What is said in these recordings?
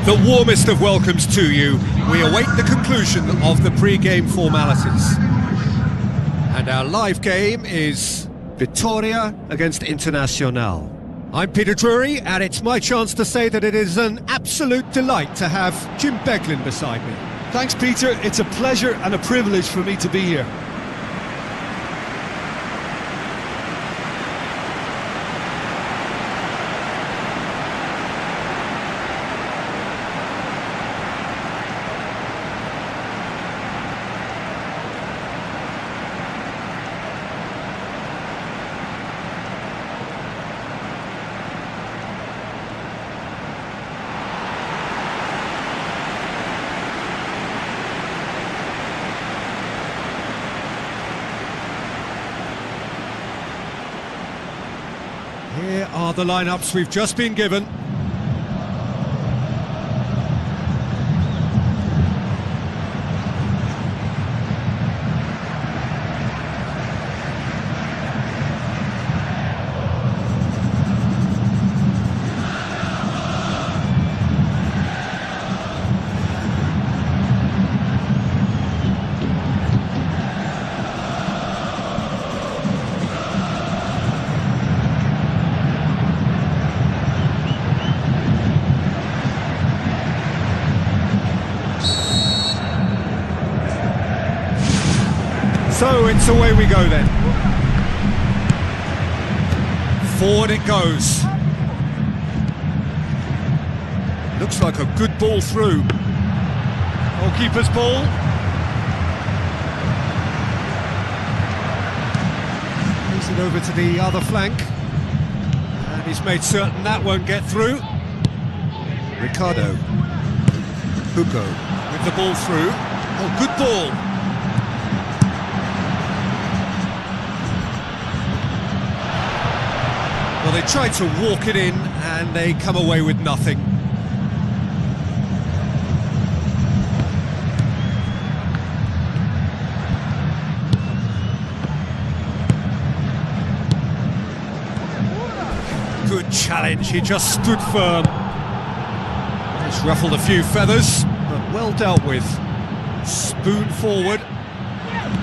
The warmest of welcomes to you. We await the conclusion of the pre-game formalities. And our live game is Vitoria against Internacional. I'm Peter Drury, and it's my chance to say that it is an absolute delight to have Jim Beglin beside me. Thanks, Peter. It's a pleasure and a privilege for me to be here. Here are the lineups we've just been given. So it's away we go then. Forward it goes. Looks like a good ball through. Goalkeeper's ball. Plays it over to the other flank. And he's made certain that won't get through. Ricardo. Hugo with the ball through. Oh, good ball. Well, they tried to walk it in, and they come away with nothing. Good challenge, he just stood firm. Just ruffled a few feathers, but well dealt with. Spoon forward.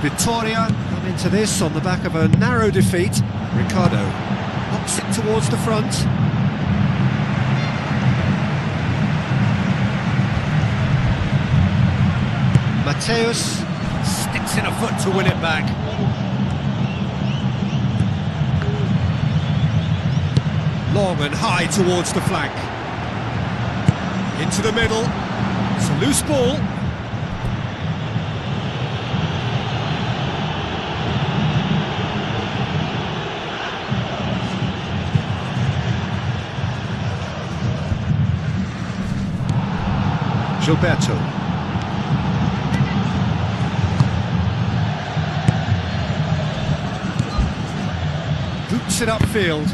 Vitoria come into this on the back of a narrow defeat. Ricardo knocks it towards the front. Mateus sticks in a foot to win it back. Long and high towards the flank. Into the middle. It's a loose ball. Gilberto. Boots it upfield.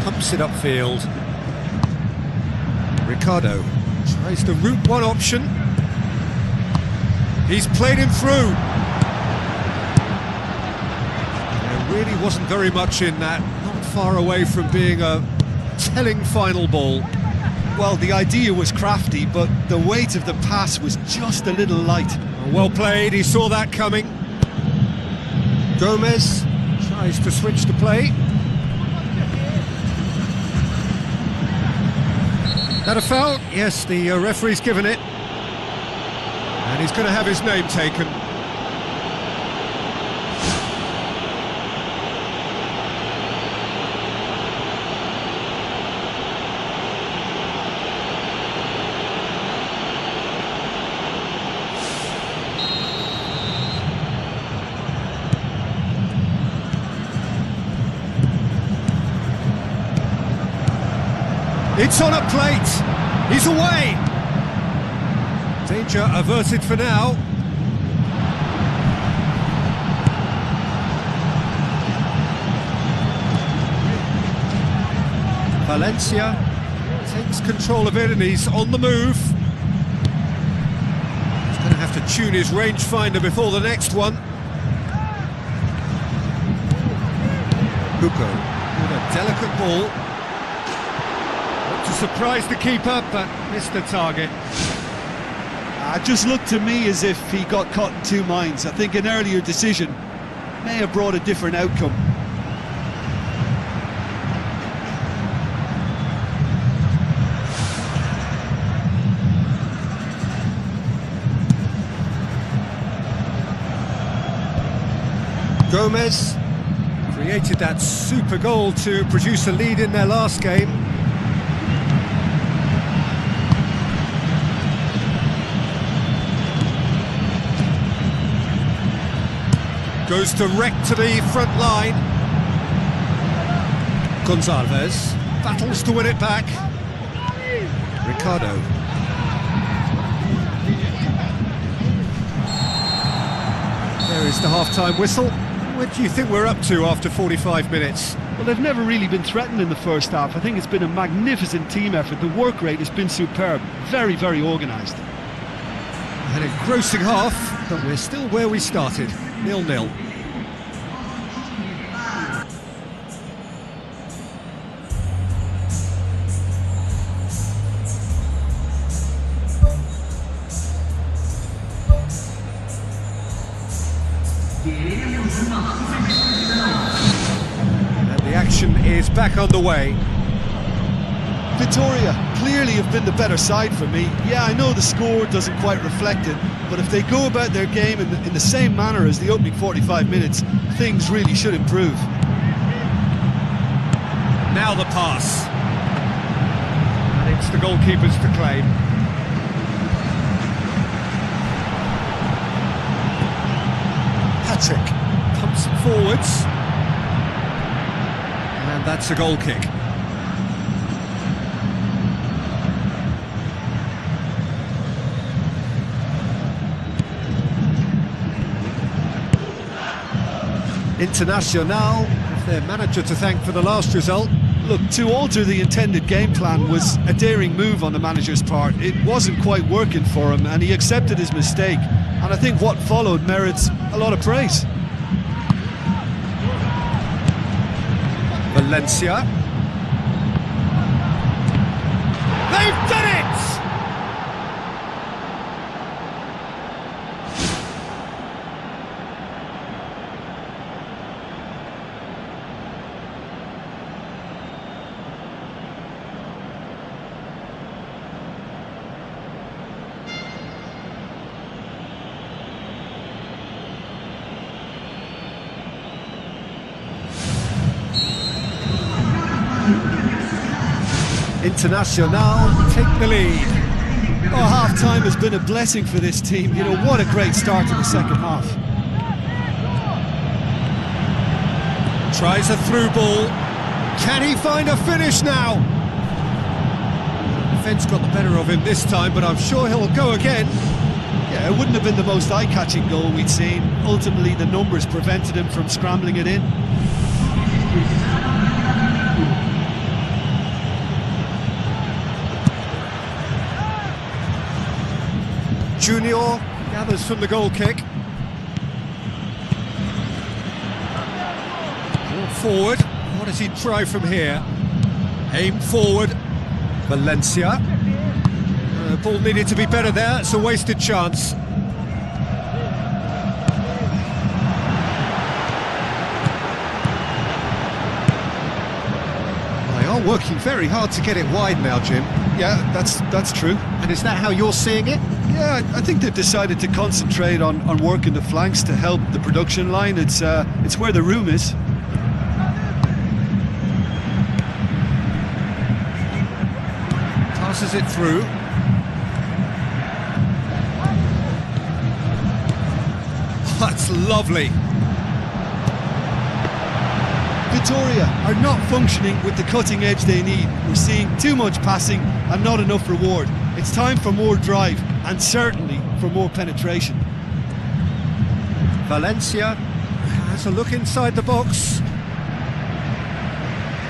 Pumps it upfield. Ricardo tries the route one option. He's played him through. There really wasn't very much in that, not far away from being a telling final ball. Well, the idea was crafty, but the weight of the pass was just a little light. Well played, he saw that coming. Gomez tries to switch the play. That a foul? Yes, the referee's given it. And he's going to have his name taken. It's on a plate. He's away. Danger averted for now. Valencia takes control of it and he's on the move. have to tune his rangefinder before the next one. Hugo with a delicate ball. To surprise the keeper, but missed the target. It just looked to me as if he got caught in two minds. I think an earlier decision may have brought a different outcome. Gomez created that super goal to produce a lead in their last game. Goes direct to the front line. Gonzalez battles to win it back. Ricardo. There is the half-time whistle. What do you think we're up to after 45 minutes? Well, they've never really been threatened in the first half. I think it's been a magnificent team effort. The work rate has been superb. Very, very organised. An engrossing half, but we're still where we started. 0-0. And the action is back on the way. Vitoria clearly have been the better side for me. Yeah, I know the score doesn't quite reflect it, but if they go about their game in the same manner as the opening 45 minutes, things really should improve. Now the pass. And it's the goalkeepers to claim. Patrick pumps it forwards. And that's a goal kick. Internacional have their manager to thank for the last result. Look, to alter the intended game plan was a daring move on the manager's part. It wasn't quite working for him, and he accepted his mistake. And I think what followed merits a lot of praise. Valencia. They've done it! Internacional take the lead. Oh, half-time has been a blessing for this team. You know, what a great start to the second half. Tries a through ball. Can he find a finish now? Defence got the better of him this time, but I'm sure he'll go again. Yeah, it wouldn't have been the most eye-catching goal we'd seen. Ultimately, the numbers prevented him from scrambling it in. Junior gathers from the goal kick. Ball forward. What does he try from here? Aim forward. Valencia. The ball needed to be better there. It's a wasted chance. They are working very hard to get it wide now, Jim. Yeah, that's true. And is that how you're seeing it? Yeah, I think they've decided to concentrate on working the flanks to help the production line. It's where the room is. Passes it through. That's lovely. Vitoria are not functioning with the cutting edge they need. We're seeing too much passing and not enough reward. It's time for more drive and certainly for more penetration. Valencia has a look inside the box.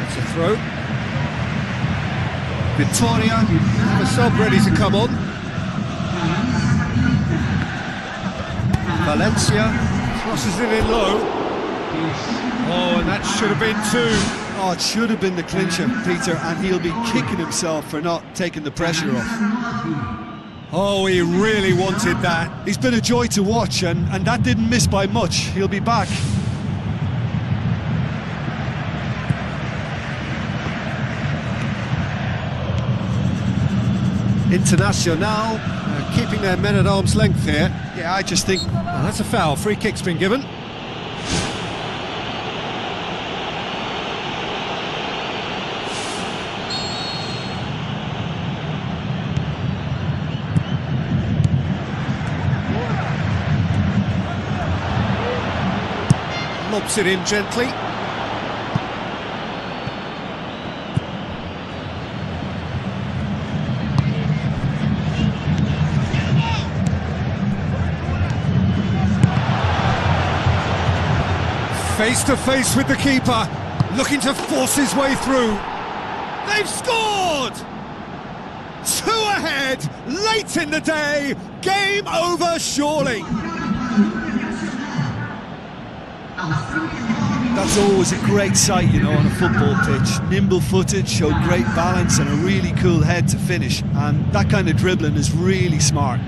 It's a throw. Vitoria have a sub ready to come on. Valencia crosses it in low. Oh, and that should have been two. Oh, it should have been the clincher, Peter, and he'll be kicking himself for not taking the pressure off. Oh, he really wanted that. He's been a joy to watch, and that didn't miss by much. He'll be back. Internacional keeping their men at arm's length here. Yeah, I just think... Oh, that's a foul. Free kick's been given. Lobs it in gently. Face to face with the keeper, looking to force his way through. They've scored! 2 ahead, late in the day, game over surely. That's always a great sight, you know, on a football pitch. Nimble-footed, showed great balance and a really cool head to finish. And that kind of dribbling is really smart.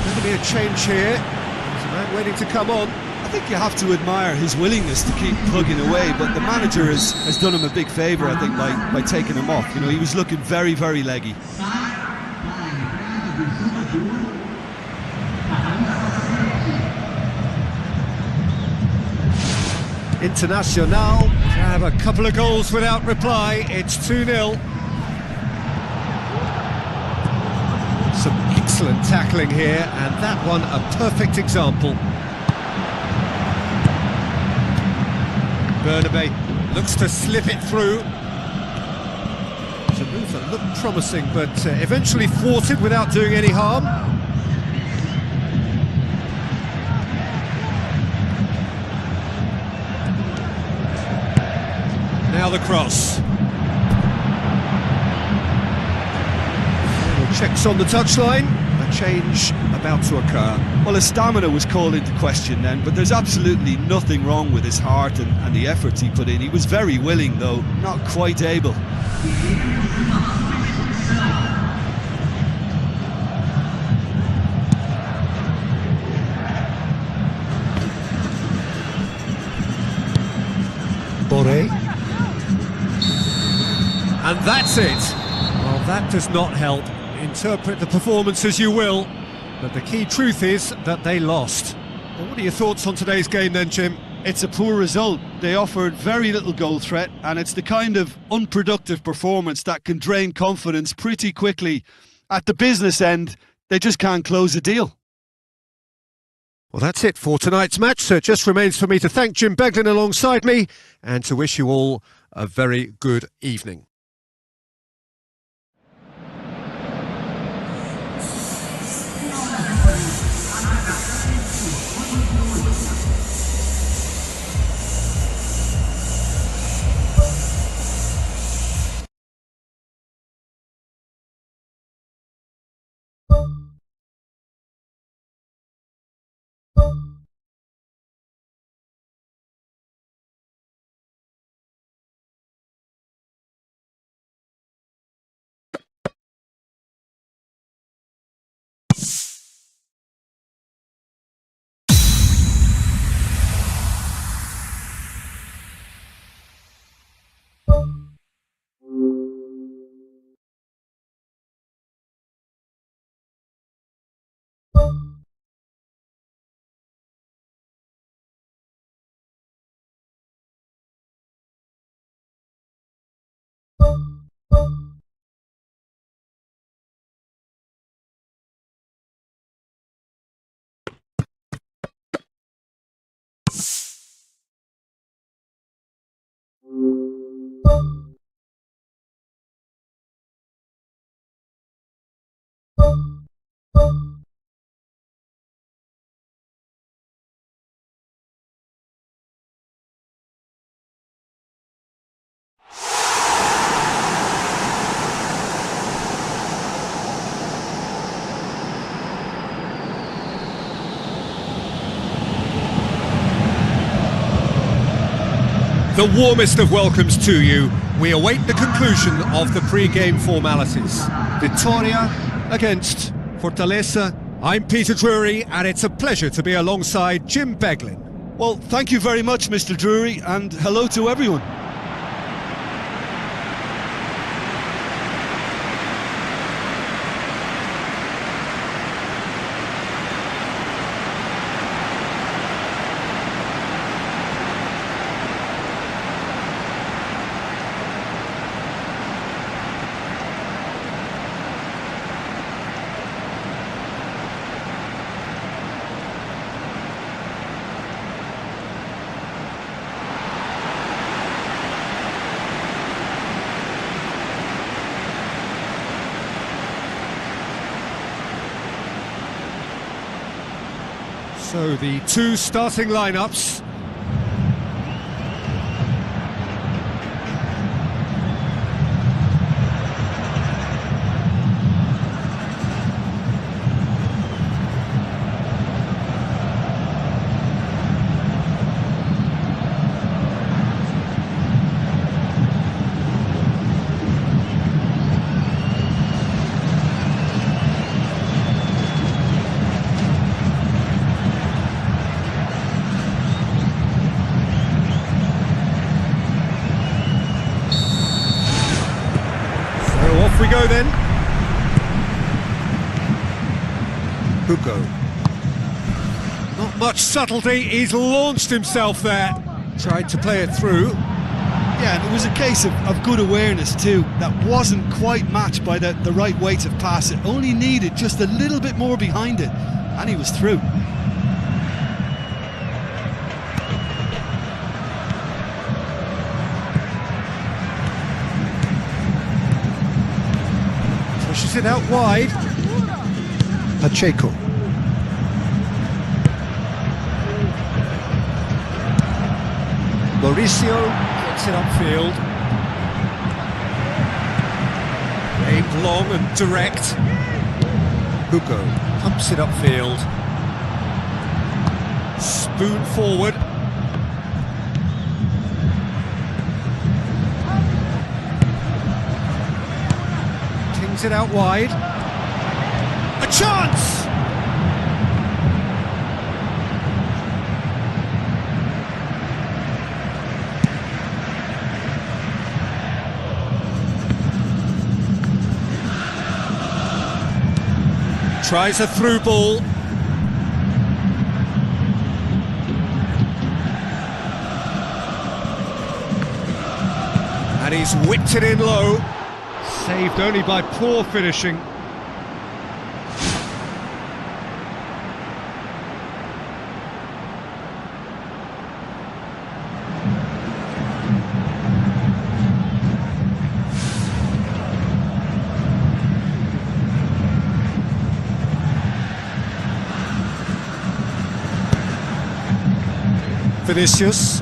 Going to be a change here. There's a man waiting to come on. I think you have to admire his willingness to keep plugging away, but the manager has done him a big favour, I think, by taking him off. You know, he was looking very, very leggy. Internacional have a couple of goals without reply. It's 2-0. Some excellent tackling here, and that one a perfect example. Bernabé looks to slip it through. It's a move that looked promising, but eventually thwarted without doing any harm. Now the cross. Checks on the touchline. A change about to occur. Well, his stamina was called into question then, but there's absolutely nothing wrong with his heart and the efforts he put in. He was very willing, though, not quite able. Boré. And that's it. Well, that does not help. Interpret the performance as you will, but the key truth is that they lost. Well, what are your thoughts on today's game then, Jim? It's a poor result. They offered very little goal threat, and it's the kind of unproductive performance that can drain confidence pretty quickly. At the business end, they just can't close a deal. Well, that's it for tonight's match, so it just remains for me to thank Jim Beglin alongside me and to wish you all a very good evening. The warmest of welcomes to you. We await the conclusion of the pre-game formalities. Vitoria against Fortaleza. I'm Peter Drury, and it's a pleasure to be alongside Jim Beglin. Well, thank you very much, Mr. Drury, and hello to everyone. So the two starting lineups. Off we go then. Hugo. Not much subtlety, he's launched himself there. Tried to play it through. Yeah, and it was a case of good awareness too. That wasn't quite matched by the right weight of pass. It only needed just a little bit more behind it, and he was through. Pushes it out wide. Pacheco. Mauricio gets it upfield. Aimed long and direct. Hugo pumps it upfield. Spoon forward. Tings it out wide. A chance! Tries a through ball. And he's whipped it in low. Saved only by poor finishing. Vinicius.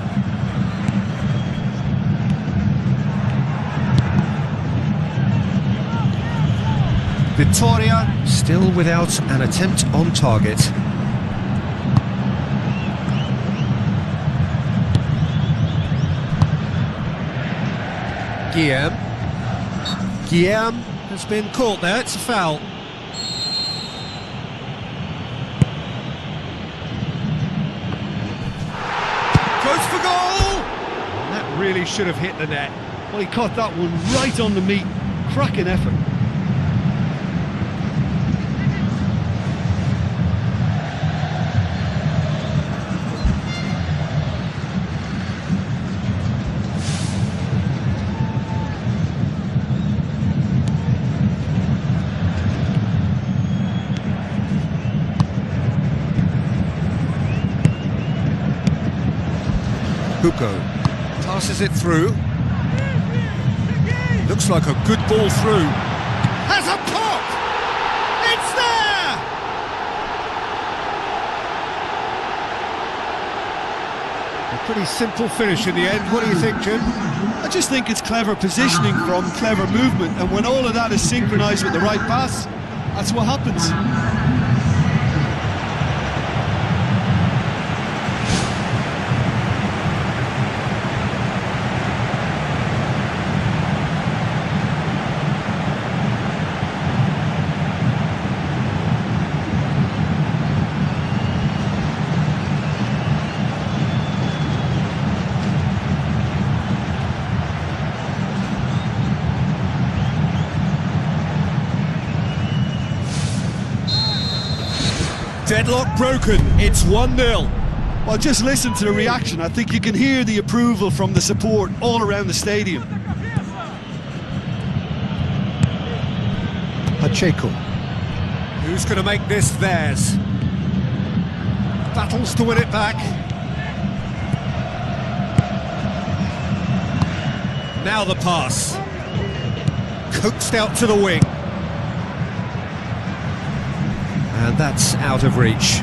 Vitoria still without an attempt on target. Guillaume has been caught there, it's a foul. Goes for goal! And that really should have hit the net. Well, he caught that one right on the meat. Cracking effort. Hugo passes it through. Looks like a good ball through. Has a pop! It's there! A pretty simple finish in the end. What do you think, Jim? I just think it's clever positioning from clever movement, and when all of that is synchronised with the right pass, that's what happens. Deadlock broken, it's 1-0. Well, just listen to the reaction. I think you can hear the approval from the support all around the stadium. Pacheco. Who's going to make this theirs? Battles to win it back. Now the pass. Coaxed out to the wing. And that's out of reach.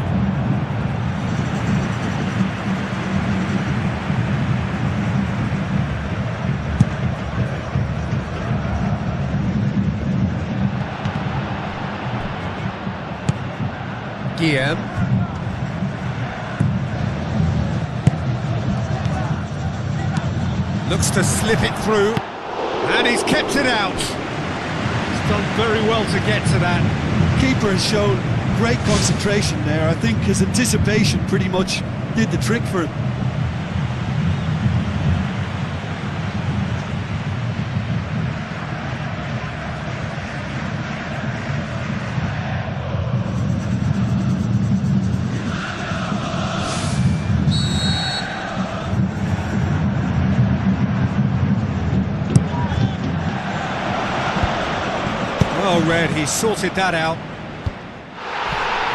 Guillaume. Looks to slip it through, and he's kept it out. He's done very well to get to that. Keeper has shown great concentration there. I think his anticipation pretty much did the trick for him. Well read, he sorted that out.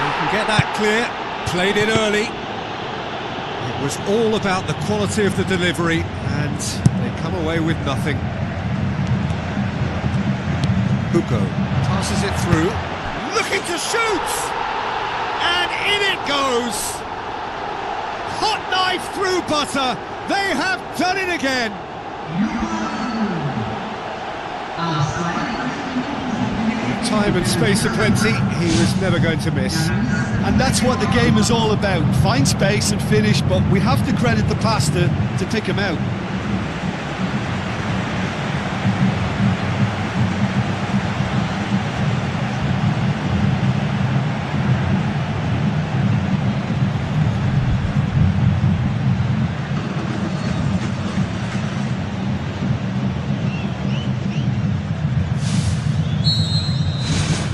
You can get that clear, played it early. It was all about the quality of the delivery, and they come away with nothing. Hugo passes it through, looking to shoot! And in it goes! Hot knife through butter, they have done it again! Time and space aplenty, he was never going to miss. And that's what the game is all about. Find space and finish, but we have to credit the pass to pick him out.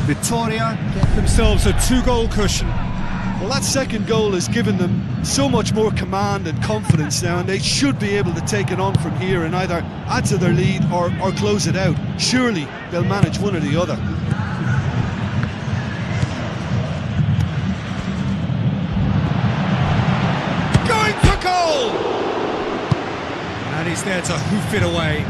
Vitoria get themselves a 2-goal cushion. Well, that second goal has given them so much more command and confidence now, and they should be able to take it on from here and either add to their lead or close it out. Surely they'll manage one or the other. Going for goal! And he's there to hoof it away.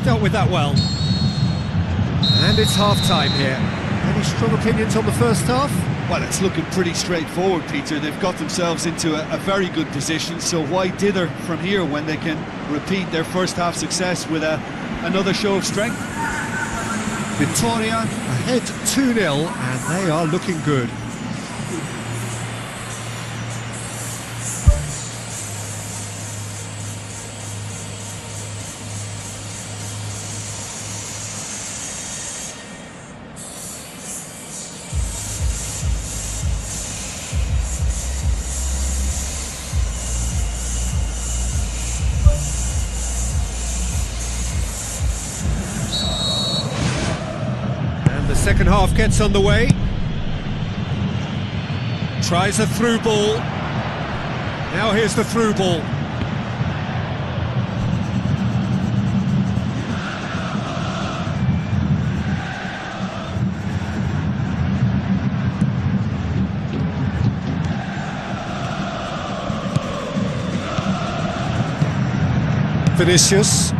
Dealt with that well. And it's half-time here. Any strong opinions on the first half? Well, it's looking pretty straightforward, Peter. They've got themselves into a very good position, so why dither from here when they can repeat their first half success with another show of strength? Vitoria ahead 2-0, and they are looking good. The second half gets underway. Tries a through ball. Now here's the through ball. Vinicius.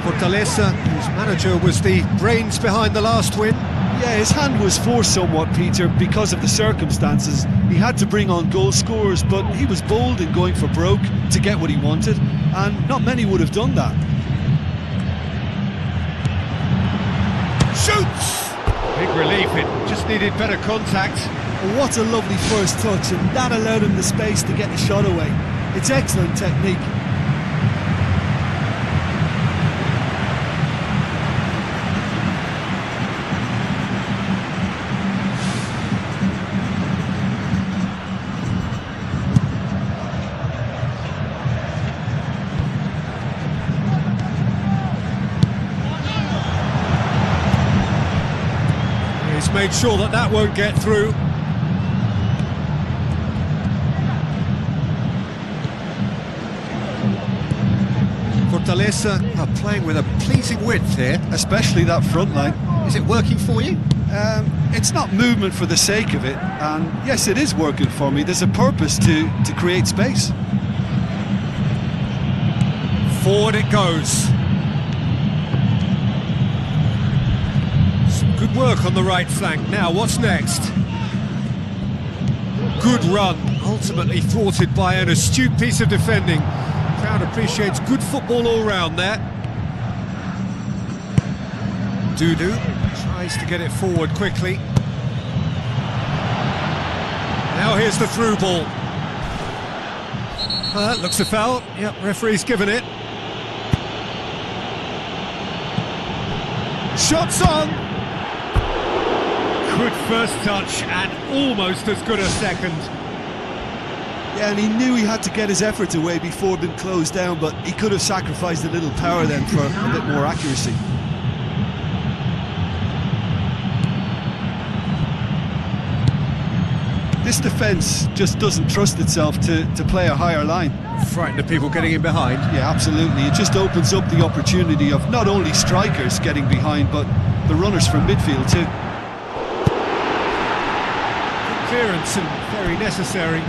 Fortaleza, whose manager was the brains behind the last win. Yeah, his hand was forced somewhat, Peter, because of the circumstances. He had to bring on goal scorers, but he was bold in going for broke to get what he wanted, and not many would have done that. Shoots! Big relief, it just needed better contact. What a lovely first touch, and that allowed him the space to get the shot away. It's excellent technique. made sure that that won't get through. Fortaleza are playing with a pleasing width here. Especially that front line. Is it working for you? It's not movement for the sake of it, and yes, it is working for me. There's a purpose to create space. Forward it goes. Some good work on the right flank. Now, what's next? Good run, ultimately thwarted by an astute piece of defending. Crowd appreciates good football all round there. Dudu tries to get it forward quickly. Now here's the through ball. Looks a foul. Yep, referee's given it. Shots on! Good first touch and almost as good a second. Yeah, and he knew he had to get his efforts away before being closed down, but he could have sacrificed a little power then for a bit more accuracy. This defence just doesn't trust itself to play a higher line. Frightened of people getting in behind. Yeah, absolutely. It just opens up the opportunity of not only strikers getting behind, but the runners from midfield too. Good clearance and very necessary.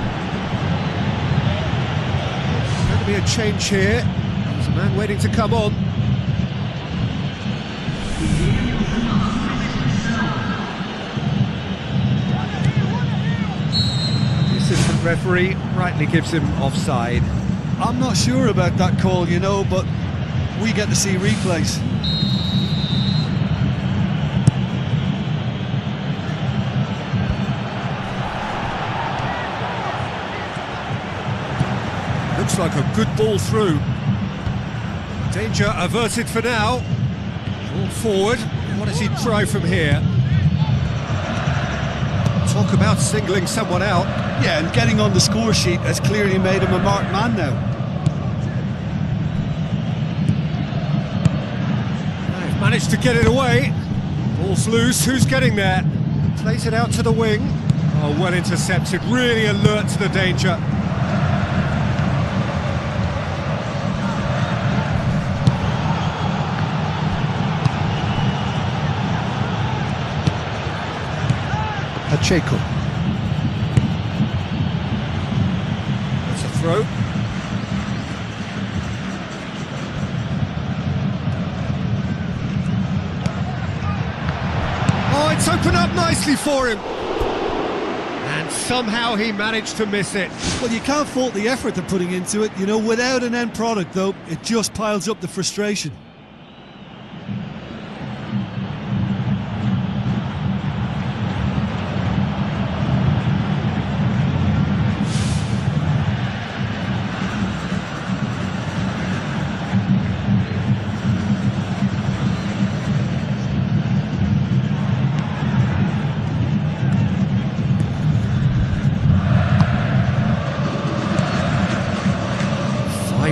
Going to be a change here. There's a man waiting to come on. The assistant referee rightly gives him offside. I'm not sure about that call, you know, but we get to see replays. Looks like a good ball through. Danger averted for now. Ball forward. What does he try from here? Talk about singling someone out. Yeah, and getting on the score sheet has clearly made him a marked man now. They've managed to get it away. Ball's loose. Who's getting there? Plays it out to the wing. Oh, well intercepted. Really alert to the danger. Pacheco. That's a throw. Oh, it's opened up nicely for him. And somehow he managed to miss it. Well, you can't fault the effort they're putting into it. You know, without an end product, though, it just piles up the frustration.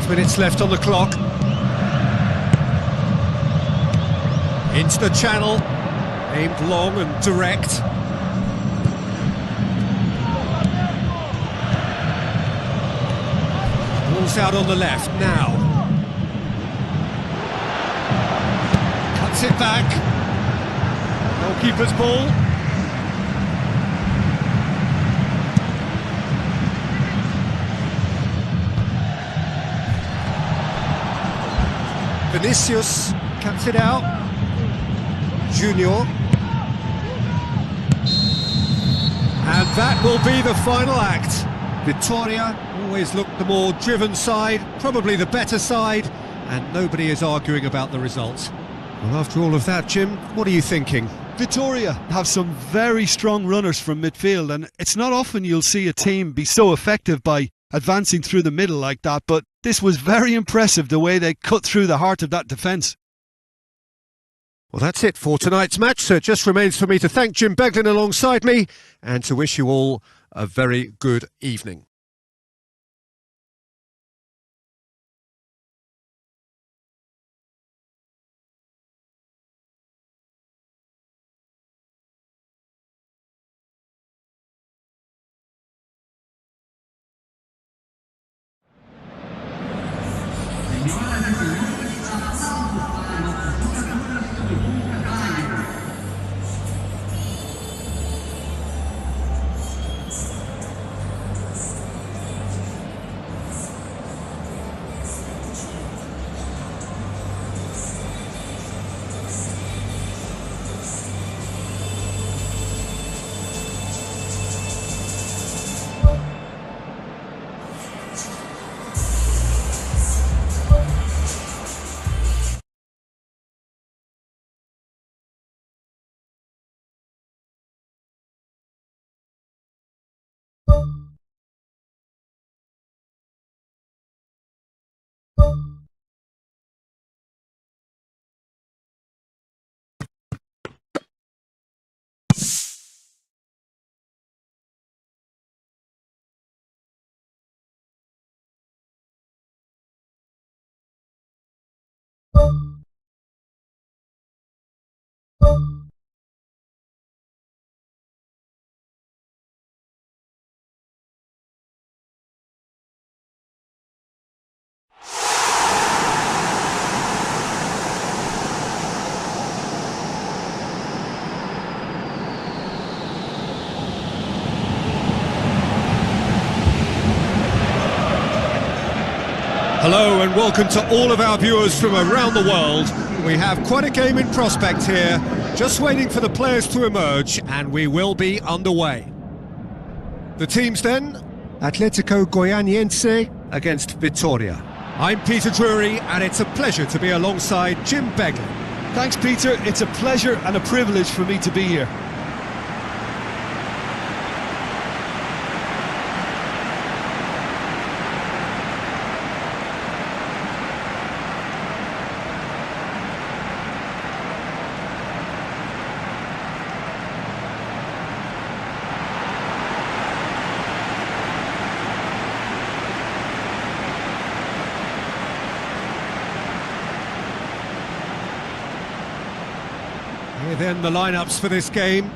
Minutes left on the clock. Into the channel, aimed long and direct. Ball's out on the left now. Cuts it back. Goalkeeper's ball. Vinicius cuts it out. Junior. And that will be the final act. Vitoria always looked the more driven side, probably the better side, and nobody is arguing about the result. Well, after all of that, Jim, what are you thinking? Vitoria have some very strong runners from midfield, and it's not often you'll see a team be so effective by advancing through the middle like that, but this was very impressive the way they cut through the heart of that defence. Well, that's it for tonight's match, so it just remains for me to thank Jim Beglin alongside me and to wish you all a very good evening. Hello and welcome to all of our viewers from around the world. We have quite a game in prospect here, just waiting for the players to emerge, and we will be underway. The teams then, Atletico Goianiense against Vitoria. I'm Peter Drury, and it's a pleasure to be alongside Jim Begley. Thanks, Peter. It's a pleasure and a privilege for me to be here. Here then the lineups for this game.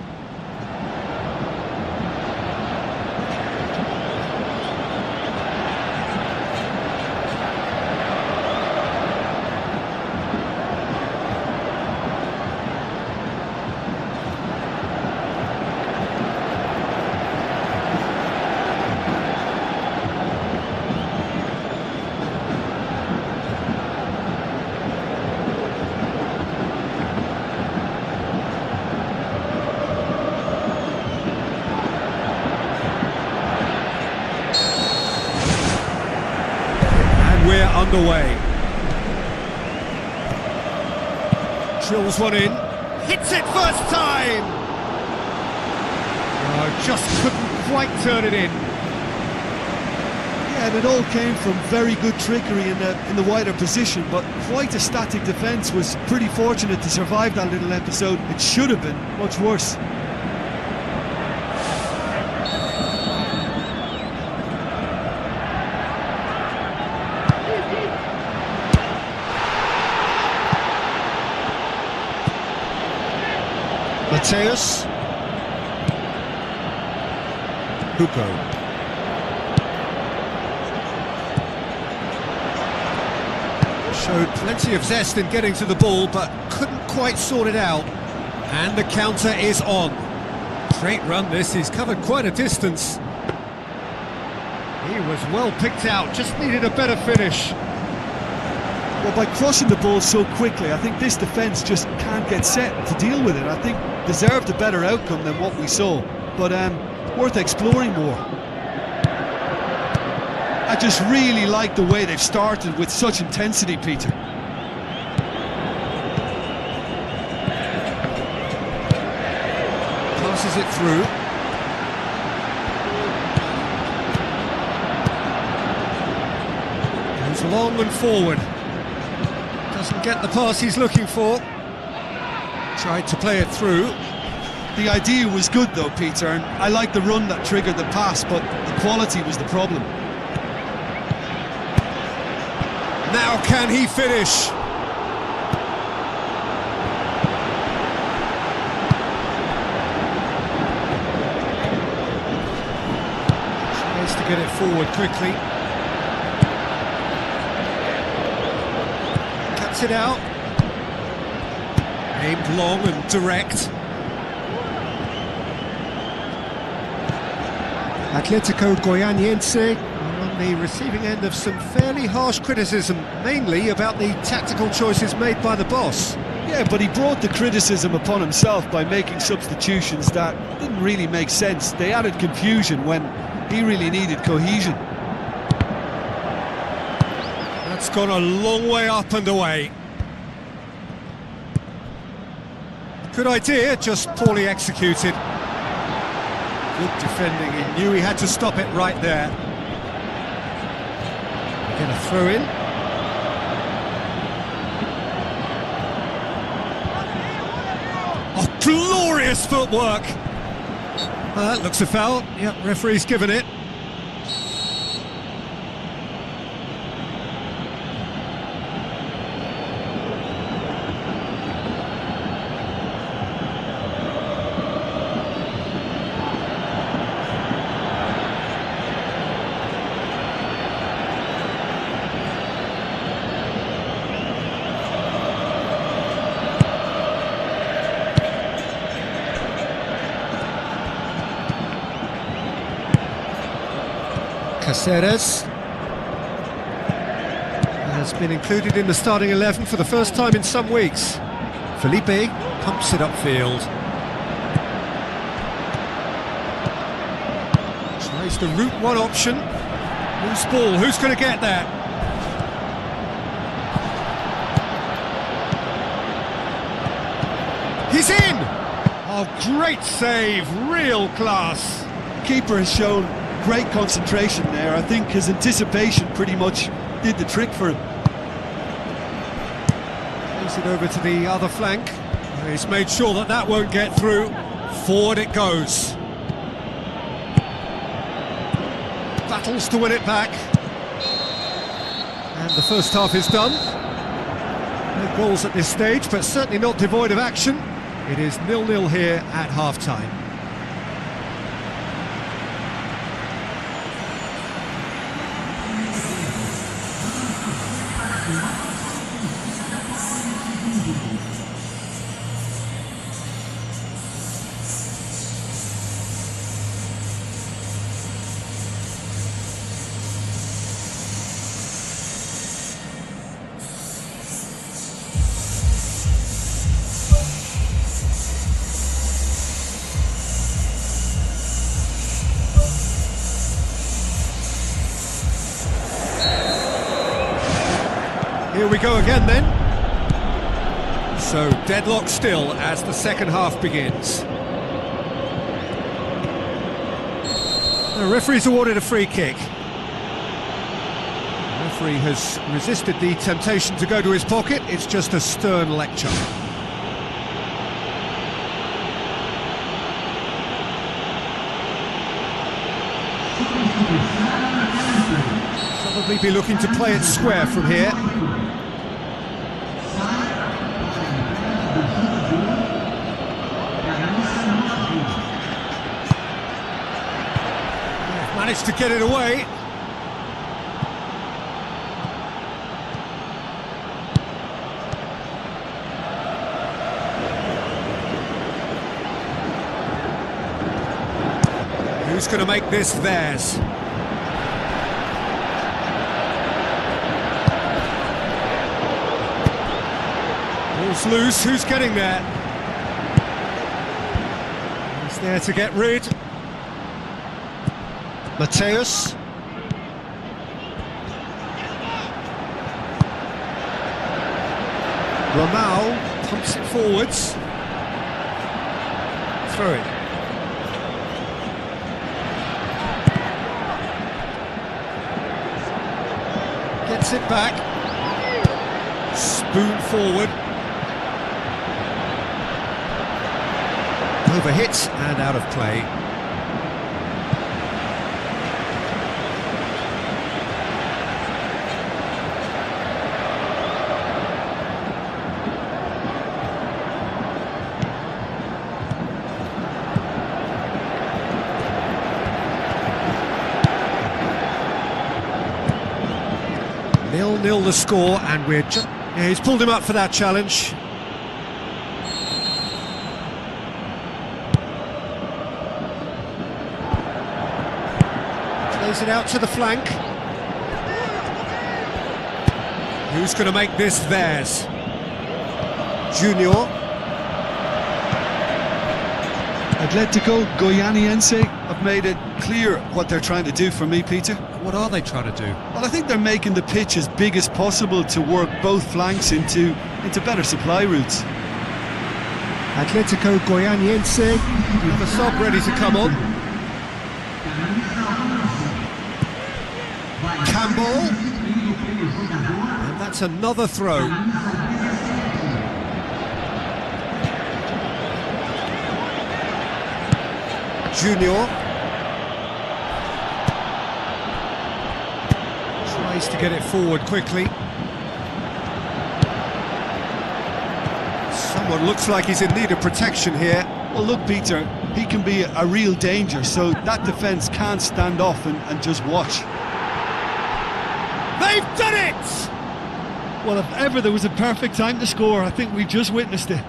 We're underway. Drills one in. Hits it first time! Oh, just couldn't quite turn it in. Yeah, and it all came from very good trickery in the wider position, but quite a static defence. Was pretty fortunate to survive that little episode. It should have been much worse. Mateus. Hugo. Showed plenty of zest in getting to the ball, but couldn't quite sort it out. And the counter is on. Great run this, he's covered quite a distance. He was well picked out, just needed a better finish. Well, by crossing the ball so quickly, I think this defence just can't get set to deal with it. I think deserved a better outcome than what we saw, but worth exploring more. I just really like the way they've started with such intensity, Peter. Passes it through. Goes long and forward. Doesn't get the pass he's looking for. Tried to play it through. The idea was good though, Peter, and I like the run that triggered the pass, but the quality was the problem. Now can he finish? Tries to get it forward quickly. Cuts it out. Aimed long and direct. Atletico Goianiense are on the receiving end of some fairly harsh criticism, mainly about the tactical choices made by the boss. Yeah, but he brought the criticism upon himself by making substitutions that didn't really make sense. They added confusion when he really needed cohesion. That's gone a long way up and away. Good idea, just poorly executed. Good defending, he knew he had to stop it right there. Get a throw in. Oh, glorious footwork! That looks a foul. Yep, referee's given it. Caceres. has been included in the starting 11 for the first time in some weeks. Felipe pumps it upfield. Tries the route one option. Loose ball, who's going to get that? He's in! Oh, great save, real class. Keeper has shown great concentration there. I think his anticipation pretty much did the trick for him. Plays it over to the other flank. He's made sure that that won't get through. Forward it goes. Battles to win it back. And the first half is done. No goals at this stage, but certainly not devoid of action. It is 0-0 here at half-time. Here we go again then. So deadlock still as the second half begins. The referee's awarded a free kick. The referee has resisted the temptation to go to his pocket. It's just a stern lecture. Probably be looking to play it square from here. Managed to get it away. Who's going to make this theirs? Ball's loose, who's getting there? He's there to get rid. Mateus. Ramau pumps it forwards. Through it. Gets it back. Spoon forward. Overhit and out of play. Nil the score, and we're just... Yeah, he's pulled him up for that challenge. Plays it out to the flank. Who's going to make this theirs? Junior. Atletico Goianiense have made it clear what they're trying to do for me, Peter. What are they trying to do? Well, I think they're making the pitch as big as possible to work both flanks into better supply routes. Atletico Goianiense have a sub ready to come on. Campbell. And that's another throw. Junior. Tries to get it forward quickly. Someone looks like he's in need of protection here. Well, look, Peter, he can be a real danger, so that defence can't stand off and just watch. They've done it! Well, if ever there was a perfect time to score, I think we just witnessed it.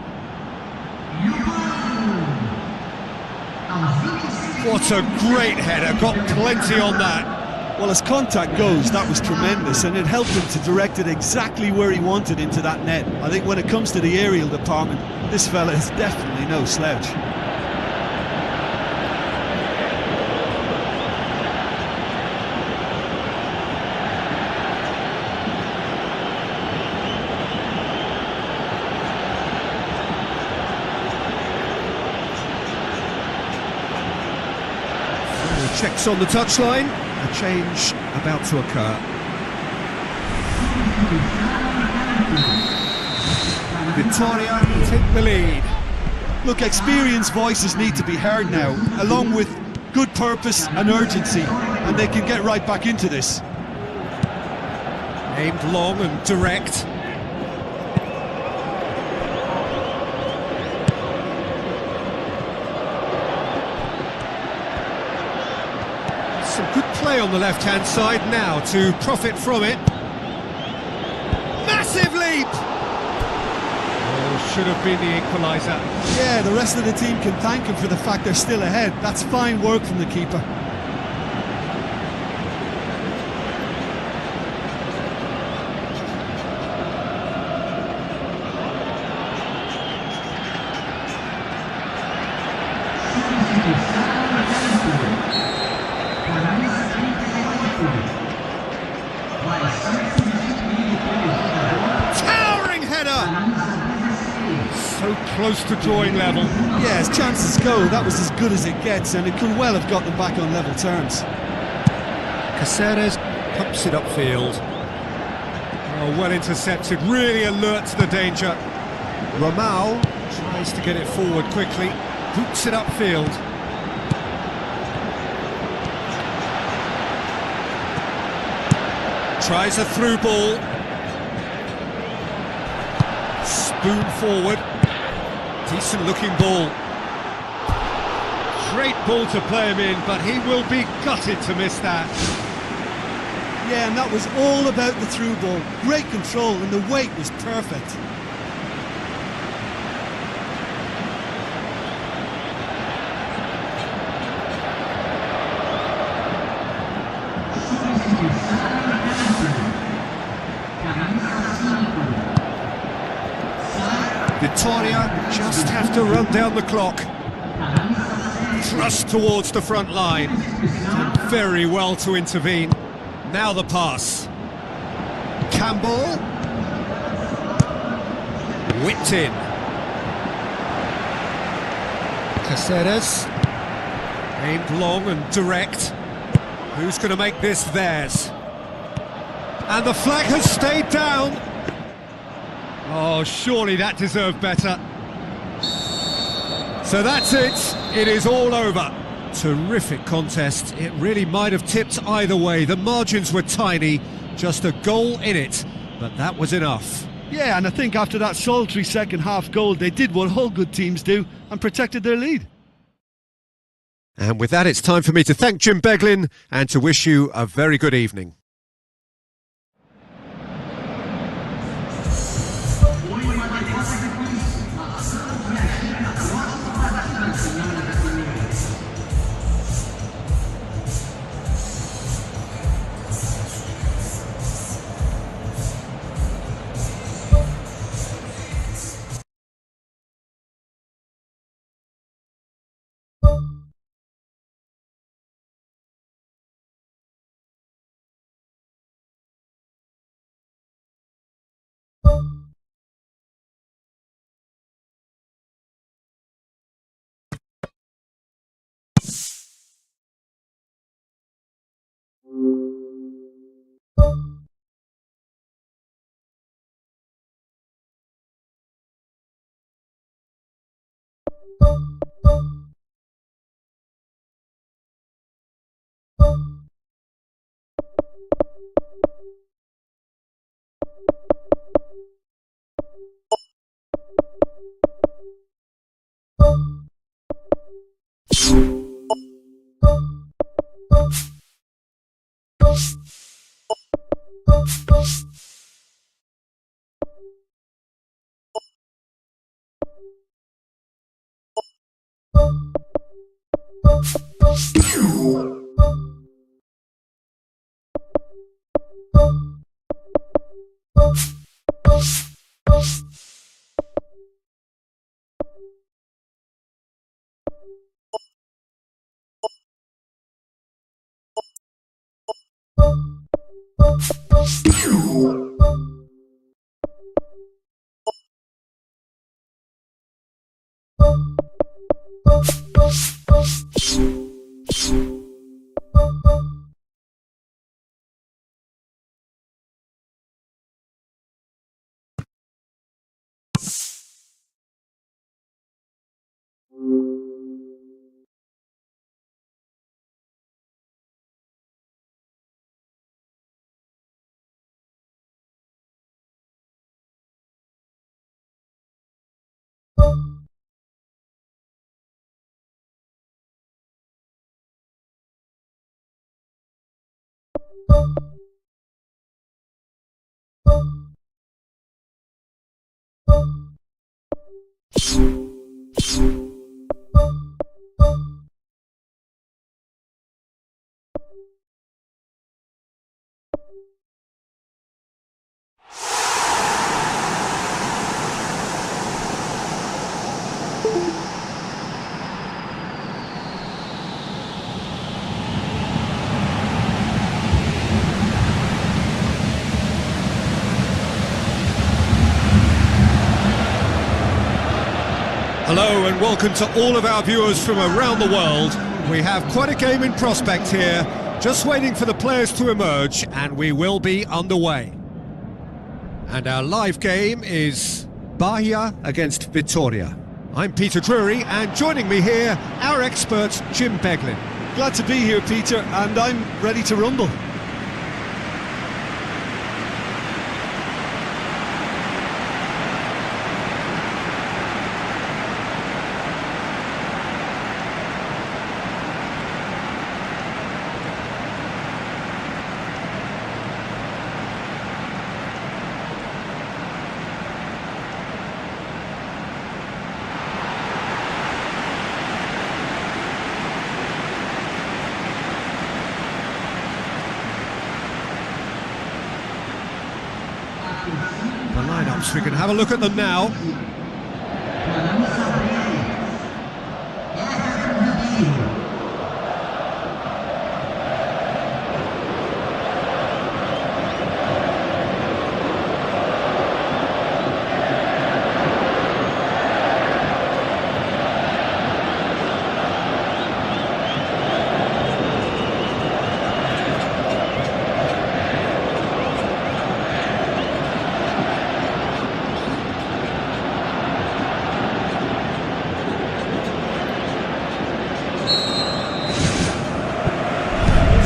What a great header, got plenty on that. Well, as contact goes, that was tremendous, and it helped him to direct it exactly where he wanted into that net. I think when it comes to the aerial department, this fella is definitely no slouch. Checks on the touchline, a change about to occur. Victoria take the lead. Look, experienced voices need to be heard now, along with good purpose and urgency, and they can get right back into this. Aimed long and direct. Some good play on the left-hand side now to profit from it. Massive leap! Oh, should have been the equaliser. Yeah, the rest of the team can thank him for the fact they're still ahead. That's fine work from the keeper. Towering header! So close to drawing level. Yeah, as chances go, that was as good as it gets, and it could well have got them back on level terms. Caceres pumps it upfield. Oh, well intercepted, really alert to the danger. Ramau tries to get it forward quickly, boots it upfield. Tries a through ball. Spoon forward. Decent looking ball. Great ball to play him in, but he will be gutted to miss that. Yeah, and that was all about the through ball. Great control, and the weight was perfect. Victoria just have to run down the clock. Thrust towards the front line. Done very well to intervene. Now the pass. Campbell. Whipped in. Caceres. Aimed long and direct. Who's going to make this theirs? And the flag has stayed down. Oh, surely that deserved better. So that's it. It is all over. Terrific contest. It really might have tipped either way. The margins were tiny, just a goal in it, but that was enough. Yeah, and I think after that solitary second half goal, they did what all good teams do and protected their lead. And with that, it's time for me to thank Jim Beglin and to wish you a very good evening. Hello and welcome to all of our viewers from around the world. We have quite a game in prospect here, just waiting for the players to emerge, and we will be underway. And our live game is Bahia against Vitória. I'm Peter Drury, and joining me here, our expert Jim Beglin. Glad to be here, Peter, and I'm ready to rumble. The lineups, we can have a look at them now.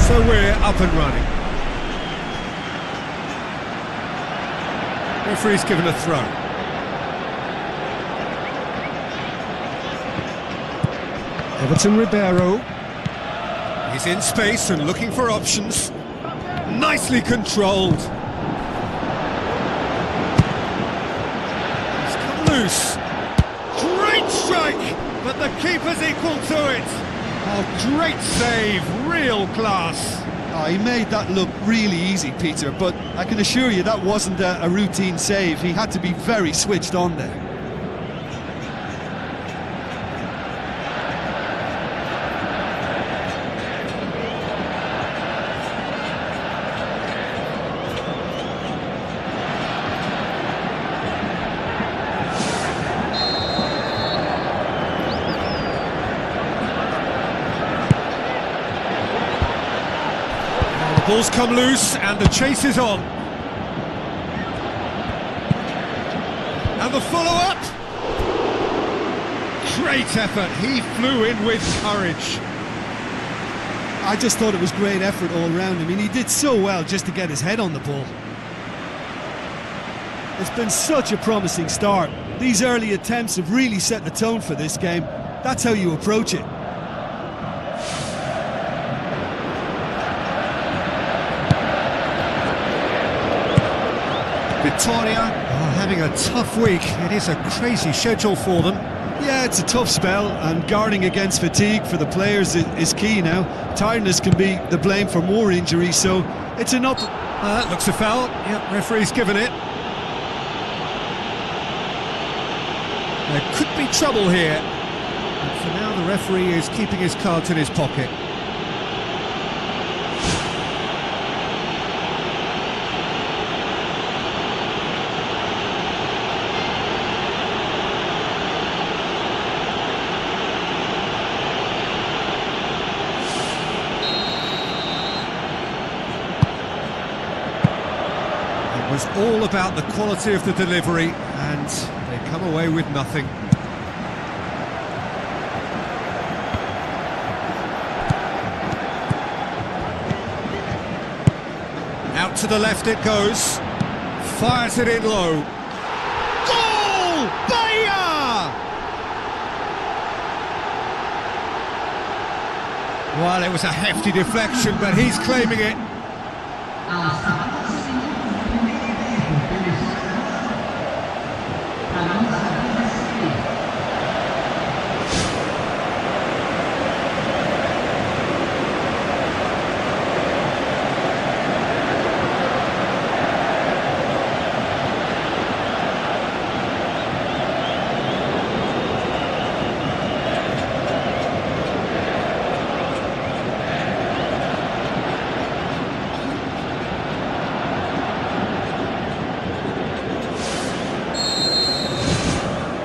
So we're up and running. Referee's given a throw. Everton Ribeiro. He's in space and looking for options. Nicely controlled. He's come loose. Great strike, but the keeper's equal to it. Oh, great save, real class. Oh, he made that look really easy, Peter, but I can assure you that wasn't a routine save. He had to be very switched on there. Ball's come loose and the chase is on. And the follow-up! Great effort, he flew in with courage. I just thought it was great effort all round. I mean, he did so well just to get his head on the ball. It's been such a promising start. These early attempts have really set the tone for this game. That's how you approach it. Vitória having a tough week. It is a crazy schedule for them. Yeah, it's a tough spell, and guarding against fatigue for the players is key now. Tiredness can be the blame for more injuries, so it's an up. Looks a foul. Yep, referee's given it. There could be trouble here. But for now, the referee is keeping his cards in his pocket. It was all about the quality of the delivery, and they come away with nothing. Out to the left it goes, fires it in low. Goal! Bahia! Well, it was a hefty deflection, but he's claiming it.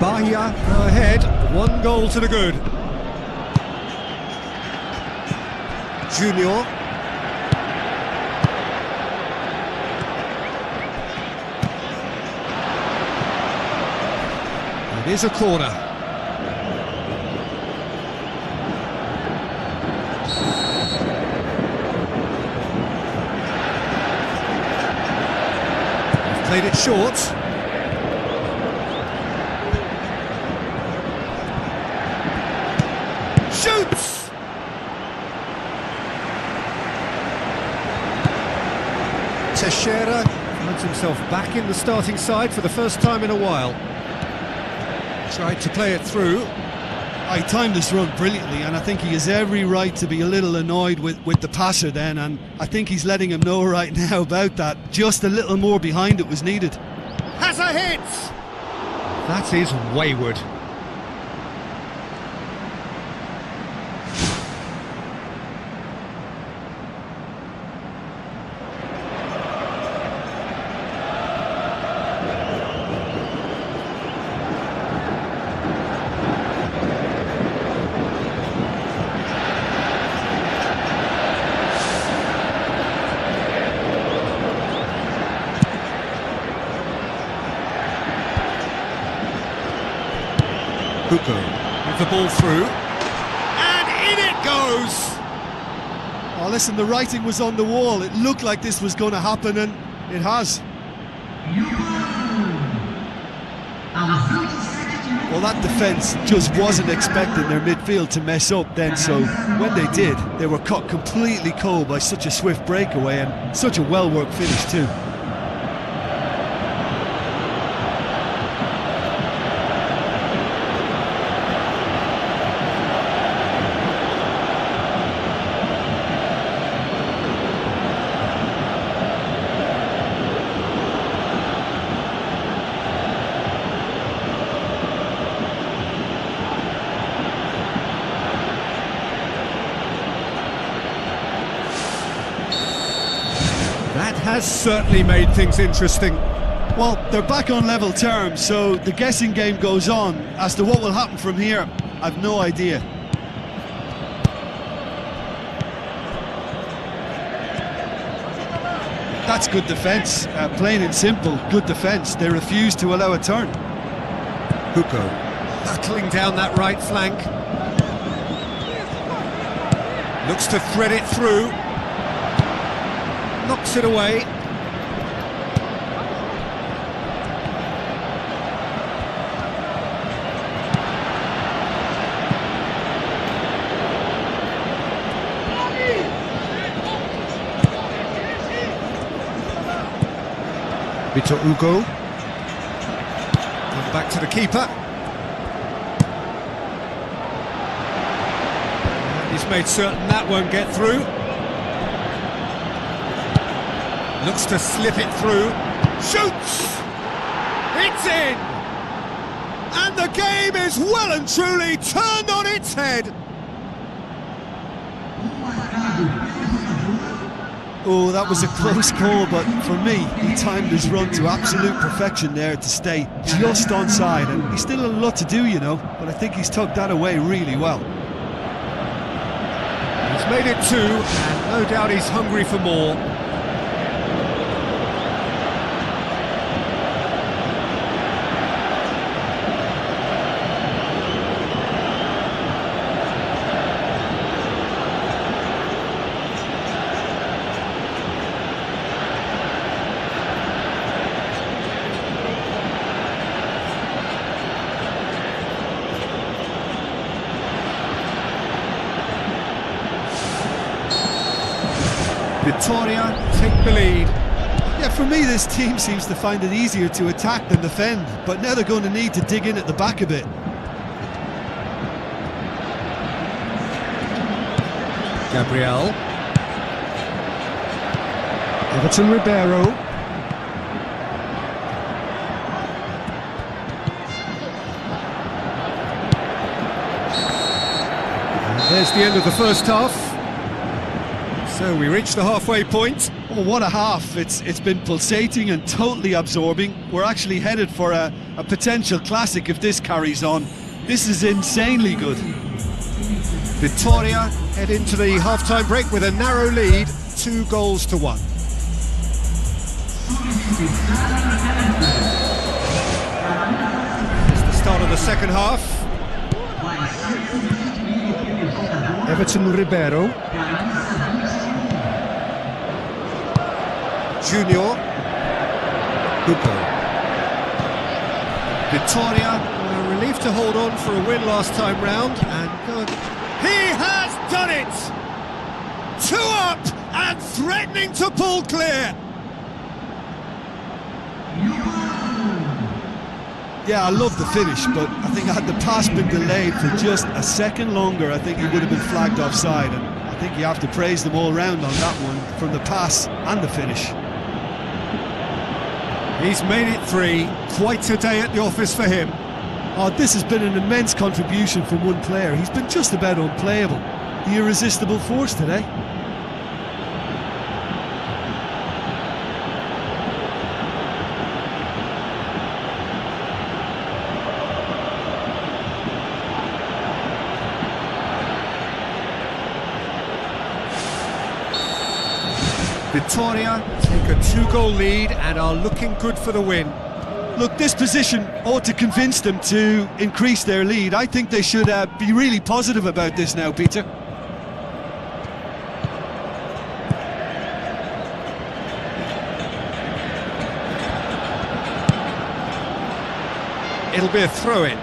Bahia go ahead, 1 goal to the good. Junior. It is a corner. They've played it short. Shoots! Teixeira finds himself back in the starting side for the first time in a while. Tried to play it through. I timed this run brilliantly, and I think he has every right to be a little annoyed with the passer then, and I think he's letting him know right now about that. Just a little more behind it was needed. Has a hit! That is wayward. Hugo with the ball through, and in it goes! Oh, listen, the writing was on the wall. It looked like this was going to happen, and it has. Well, that defence just wasn't expecting their midfield to mess up then, so when they did, they were caught completely cold by such a swift breakaway and such a well-worked finish too. That has certainly made things interesting. Well, they're back on level terms, so the guessing game goes on. As to what will happen from here, I've no idea. That's good defence, plain and simple, good defence. They refuse to allow a turn. Hugo battling down that right flank. Looks to thread it through. Knocks it away. Vitor Hugo. Come back to the keeper. And he's made certain that won't get through. Looks to slip it through. Shoots! It's in! And the game is well and truly turned on its head. Oh, that was a close call, but for me, he timed his run to absolute perfection there to stay just onside, and he's still a lot to do, you know, but I think he's tucked that away really well. He's made it 2, and no doubt he's hungry for more. Victoria take the lead. Yeah, for me this team seems to find it easier to attack than defend, but now they're going to need to dig in at the back a bit. Gabriel. Everton Ribeiro. And there's the end of the first half. So we reach the halfway point. Oh, what a half. It's been pulsating and totally absorbing. We're actually headed for a potential classic if this carries on. This is insanely good. Victoria head into the half-time break with a narrow lead, 2-1. It's the start of the second half. Everton Ribeiro. Junior. Hugo. Victoria were relieved to hold on for a win last time round, and he has done it! 2 up and threatening to pull clear. Yeah, I love the finish, but I think had the pass been delayed for just a second longer, I think he would have been flagged offside, and I think you have to praise them all round on that one, from the pass and the finish. He's made it 3, quite a day at the office for him. Oh, this has been an immense contribution from one player. He's been just about unplayable. The irresistible force today. Victoria take a 2-goal lead and are looking good for the win. Look, this position ought to convince them to increase their lead. I think they should be really positive about this now, Peter. It'll be a throw-in.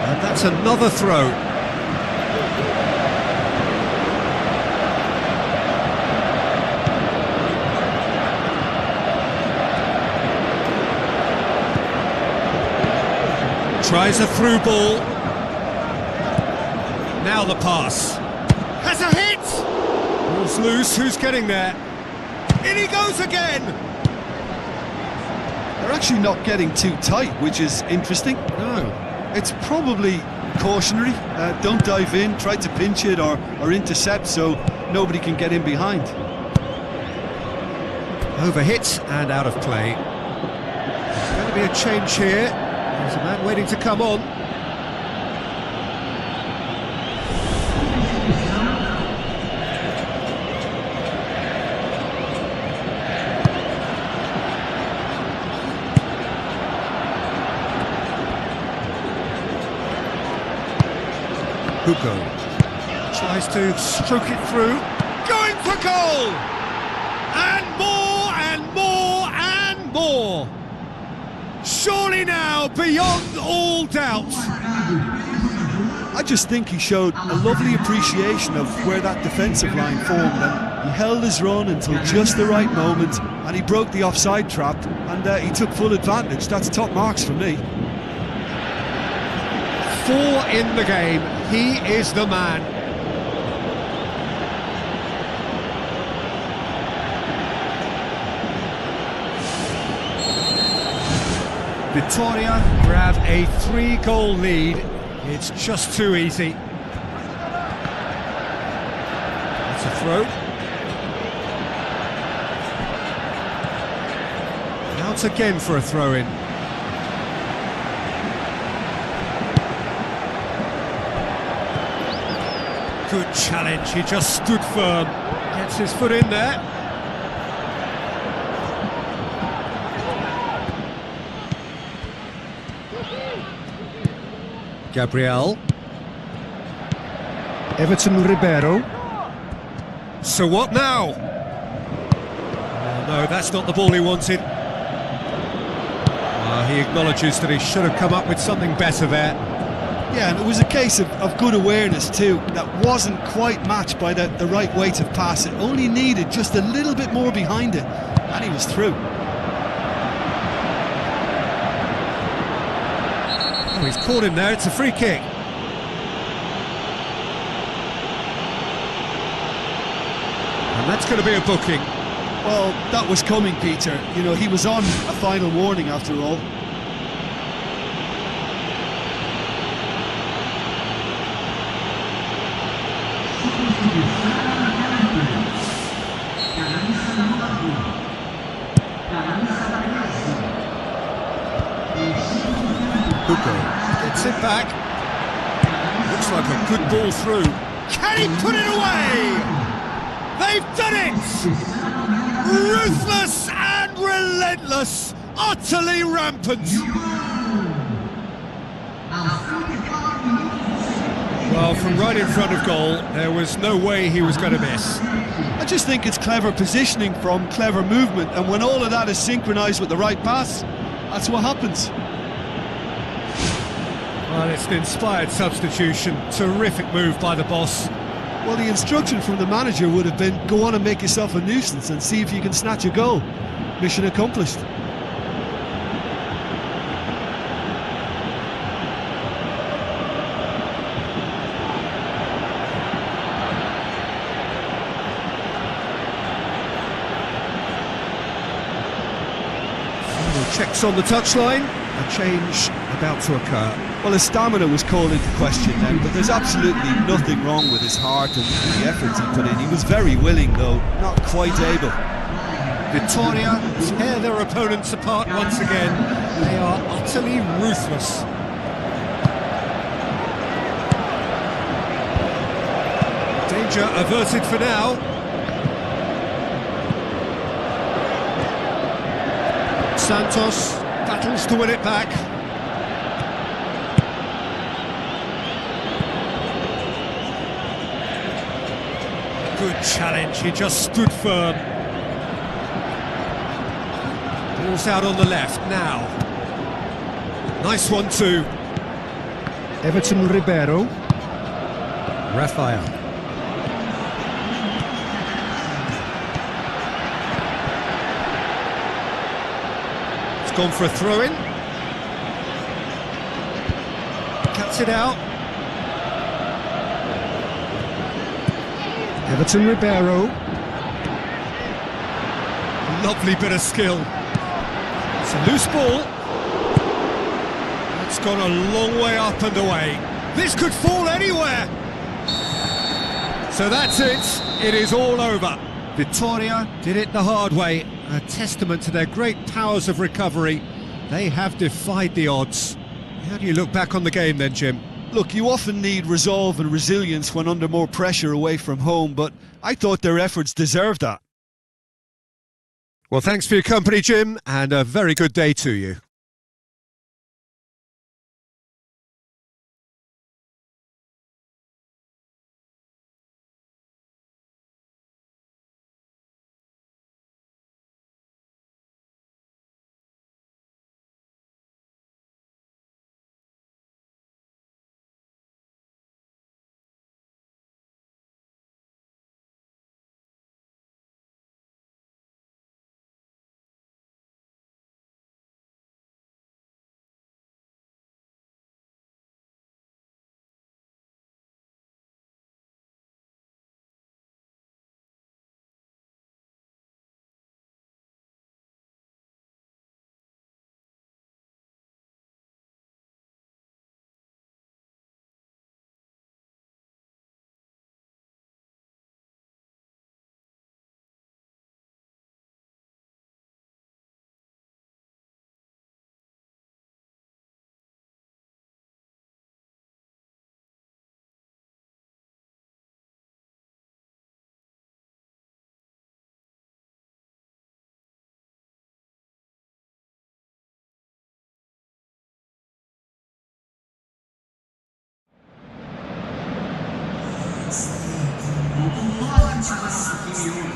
And that's another throw. Tries a through ball. Now the pass. Has a hit! Ball's loose, who's getting there? In he goes again! They're actually not getting too tight, which is interesting. No. It's probably cautionary. Don't dive in, try to pinch it or intercept so nobody can get in behind. Overhit and out of play. There's going to be a change here. There's a man waiting to come on. Hugo tries to stroke it through, going for goal! And more and more and more! Surely now, beyond all doubt! I just think he showed a lovely appreciation of where that defensive line formed, and he held his run until just the right moment, and he broke the offside trap, and he took full advantage. That's top marks for me. 4 in the game, he is the man. Vitoria grab a 3-goal lead. It's just too easy. That's a throw. Out again for a throw-in. Good challenge, he just stood firm. Gets his foot in there. Gabriel. Everton Ribeiro. So what now? Oh, no, that's not the ball he wanted. He acknowledges that he should have come up with something better there. Yeah, and it was a case of good awareness too. That wasn't quite matched by the right weight of pass. It only needed just a little bit more behind it, and he was through. Oh, he's caught him there, it's a free kick. And that's going to be a booking. Well, that was coming, Peter. You know, he was on a final warning after all. Hugo gets it back. Looks like a good ball through. Can he put it away? They've done it! Ruthless and relentless, utterly rampant. Well, from right in front of goal, there was no way he was going to miss. I just think it's clever positioning from clever movement, and when all of that is synchronised with the right pass, that's what happens. Well, it's an inspired substitution. Terrific move by the boss. Well, the instruction from the manager would have been, go on and make yourself a nuisance and see if you can snatch a goal. Mission accomplished. Checks on the touchline. A change about to occur. Well, his stamina was called into question then, but there's absolutely nothing wrong with his heart and the efforts he put in. He was very willing, though, not quite able. Vitoria tear their opponents apart once again. They are utterly ruthless. Danger averted for now. Santos battles to win it back. Good challenge, he just stood firm. Ball's out on the left now. Nice one too. Everton Ribeiro. Rafael. It's gone for a throw-in. Cuts it out. Everton Ribeiro. Lovely bit of skill. It's a loose ball. It's gone a long way up and away. This could fall anywhere. So that's it. It is all over. Vitoria did it the hard way. A testament to their great powers of recovery. They have defied the odds. How do you look back on the game then, Jim? Look, you often need resolve and resilience when under more pressure away from home, but I thought their efforts deserved that. Well, thanks for your company, Jim, and a very good day to you. Memperkuat cadangan Kimio